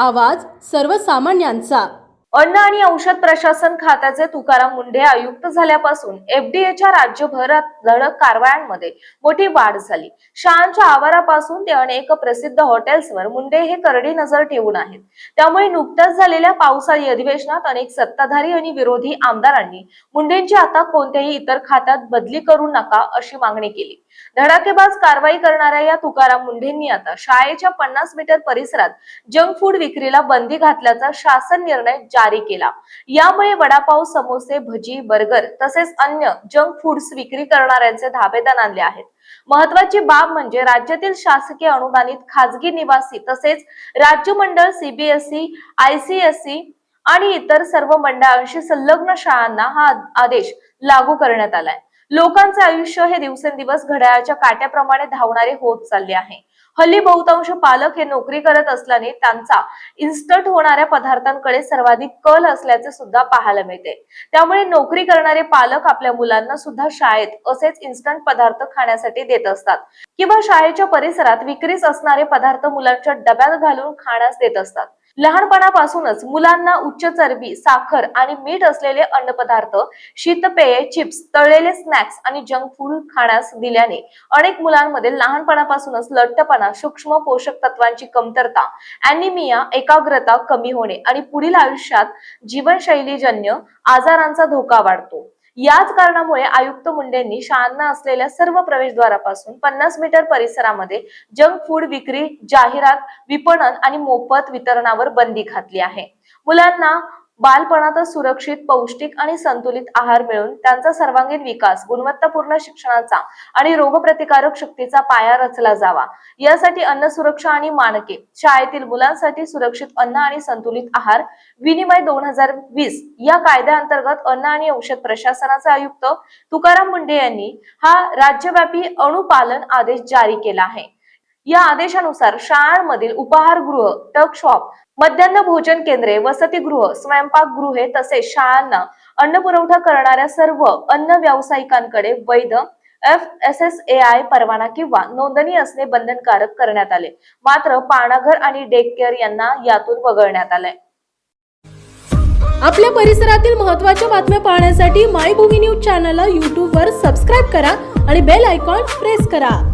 आवाज सर्वसामान्यांचा। अन्न आणि औषध प्रशासन खात्याचे तुकाराम मुंढे आयुक्त झाल्यापासून एफडीएच्या राज्यभरात धडक कारवायांमध्ये मोठी वाढ झाली। शाळांच्या आवारापासून ते अनेक प्रसिद्ध हॉटेल्सवर मुंढे हे करडी नजर ठेवून आहेत। त्यामुळे नुकत्याच झालेल्या पावसाळी अधिवेशनात अनेक सत्ताधारी आणि विरोधी आमदारांनी मुंढेंची आता कोणत्याही इतर खात्यात बदली करू नका अशी मागणी केली। धडाकेबाज कारवाई करणाऱ्या या तुकाराम मुंढेंनी आता शाळेच्या 50 मीटर परिसरात जंक फूड विक्रीला बंदी घातल्याचा शासन निर्णय जारी केला। यामुळे वडापाव, समोसे, भजी, बर्गर तसेच अन्य जंक फूड्स विक्री करणाऱ्यांचे धाबेदार आणले आहेत। महत्त्वाची बाब म्हणजे राज्यातील शासकीय अनुदानित खाजगी निवासी तसेच राज्य मंडळ, सीबीएसई, आयसीएसई आणि इतर सर्व मंडळांशी संलग्न शाळांना हा आदेश लागू करण्यात आलाय। लोकांचे आयुष्य हे दिवसेंदिवस घड्याळाच्या काट्याप्रमाणे धावणारे होत चालले आहे। हल्ली बहुतांश पालक हे नोकरी करत असल्याने त्यांचा इन्स्टंट होणाऱ्या पदार्थांकडे सर्वाधिक कल असल्याचे सुद्धा पाहायला मिळते। त्यामुळे नोकरी करणारे पालक आपल्या मुलांना सुद्धा शाळेत असेच इन्स्टंट पदार्थ खाण्यासाठी देत असतात किंवा शाळेच्या परिसरात विक्रीस असणारे पदार्थ मुलांच्या डब्यात घालून खाण्यास देत असतात। लहानपणापासूनच मुलांना उच्च चरबी, साखर आणि मीठ असलेले अन्नपदार्थ, शीतपेये, चिप्स, तळलेले स्नॅक्स आणि जंक फूड खाण्यास दिल्याने अनेक मुलांमध्ये लहानपणापासूनच लठ्ठपणा, सूक्ष्म पोषक तत्वांची कमतरता, ॲनिमिया, एकाग्रता कमी होणे आणि पुढील आयुष्यात जीवनशैलीजन्य आजारांचा धोका वाढतो। याच कारणामुळे आयुक्त मुंढेंनी शाळांना असलेल्या सर्व प्रवेशद्वारापासून 50 मीटर परिसरामध्ये जंक फूड विक्री, जाहिरात, विपणन आणि मोफत वितरणावर बंदी घातली आहे। मुलांना बालपणातच सुरक्षित, पौष्टिक आणि संतुलित आहार मिळून त्यांचा सर्वांगीण विकास, गुणवत्तापूर्ण शिक्षणाचा आणि रोगप्रतिकारक शक्तीचा पाया रचला जावा, यासाठी अन्न सुरक्षा आणि मानके, शाळेतील मुलांसाठी सुरक्षित अन्न आणि संतुलित आहार विनिमय 2020 या कायद्याअंतर्गत अन्न आणि औषध प्रशासनाचे आयुक्त तुकाराम मुंढे यांनी हा राज्यव्यापी अनुपालन आदेश जारी केला आहे। या आदेशानुसार शाळांमधील उपाहारगृह, टक शॉप, मध्यान्ह भोजन केंद्रे, वसतिगृह, स्वयंपाकगृहे तसेच शाळांना अन्न पुरवठा करणाऱ्या सर्व अन्न व्यावसायिकांकडे वैध FSSAI परवाना किंवा नोंदणी असणे बंधनकारक करण्यात आले। मात्र पाळणाघर आणि डे केअर यांना यातून वगळण्यात आले। आपल्या परिसरातील महत्त्वाच्या बातम्या पाहण्यासाठी मायभूमी न्यूज चॅनलला YouTube वर सबस्क्राइब करा आणि बेल आयकॉन प्रेस करा।